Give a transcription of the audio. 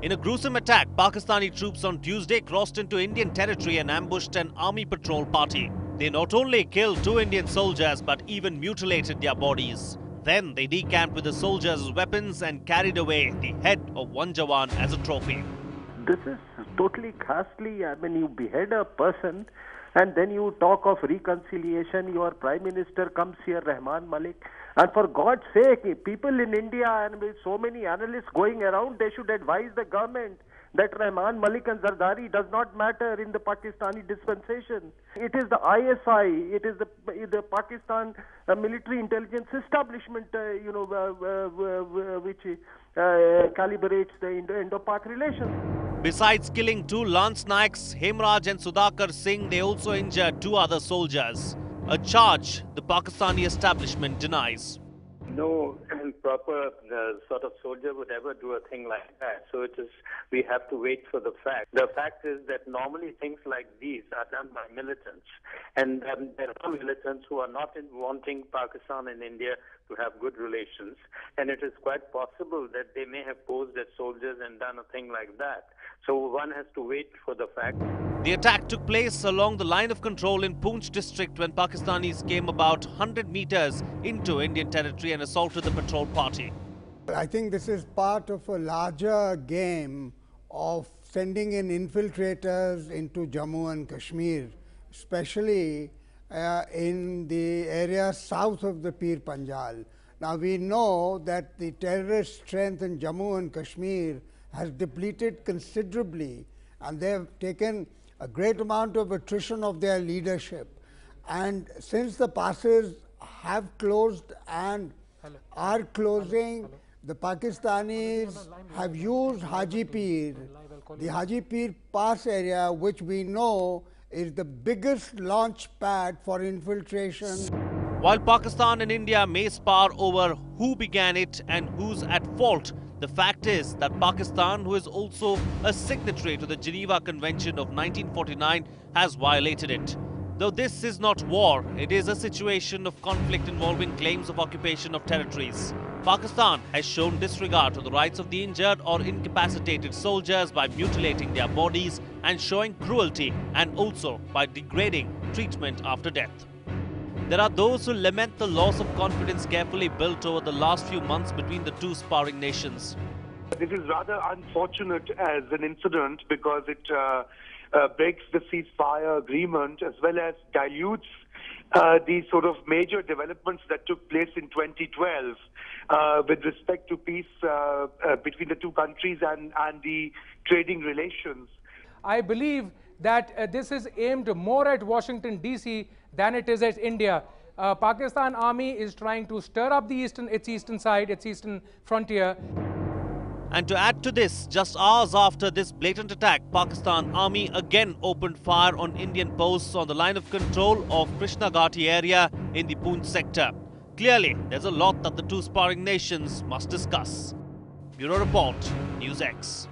In a gruesome attack, Pakistani troops on Tuesday crossed into Indian territory and ambushed an army patrol party. They not only killed 2 Indian soldiers but even mutilated their bodies. Then they decamped with the soldiers' weapons and carried away the head of one Jawan as a trophy. This is totally ghastly. I mean, you behead a person and then you talk of reconciliation. Your Prime Minister comes here, Rahman Malik. And for God's sake, people in India and with so many analysts going around, they should advise the government that Rahman Malik and Zardari does not matter in the Pakistani dispensation. It is the ISI, it is the Pakistan military intelligence establishment, which calibrates the Indo-Pak relations. Besides killing 2 Lance Naiks, Hemraj and Sudhakar Singh, they also injured 2 other soldiers. A charge the Pakistani establishment denies. No proper sort of soldier would ever do a thing like that. So we have to wait for the fact. The fact is that normally things like these are done by militants. And there are militants who are not wanting Pakistan and India to have good relations. And it is quite possible that they may have posed as soldiers and done a thing like that. So one has to wait for the fact. The attack took place along the line of control in Poonch district when Pakistanis came about 100 meters into Indian territory and assaulted the patrol party. I think this is part of a larger game of sending in infiltrators into Jammu and Kashmir, especially in the area south of the Pir Panjal. Now we know that the terrorist strength in Jammu and Kashmir has depleted considerably, and they have taken a great amount of attrition of their leadership. And since the passes have closed and are closing, the Pakistanis have used Haji Pir, the Haji Pir Pass area, which we know is the biggest launch pad for infiltration. While Pakistan and India may spar over who began it and who's at fault, the fact is that Pakistan, who is also a signatory to the Geneva Convention of 1949, has violated it. Though this is not war, it is a situation of conflict involving claims of occupation of territories. Pakistan has shown disregard to the rights of the injured or incapacitated soldiers by mutilating their bodies and showing cruelty, and also by degrading treatment after death. There are those who lament the loss of confidence carefully built over the last few months between the 2 sparring nations. This is rather unfortunate as an incident because it breaks the ceasefire agreement as well as dilutes the sort of major developments that took place in 2012 with respect to peace between the 2 countries and the trading relations. I believe that this is aimed more at Washington, D.C. than it is at India. Pakistan army is trying to stir up its eastern side, its eastern frontier. And to add to this, just hours after this blatant attack, Pakistan army again opened fire on Indian posts on the line of control of Krishna Ghati area in the Poonch sector. Clearly, there's a lot that the 2 sparring nations must discuss. Bureau Report, News X.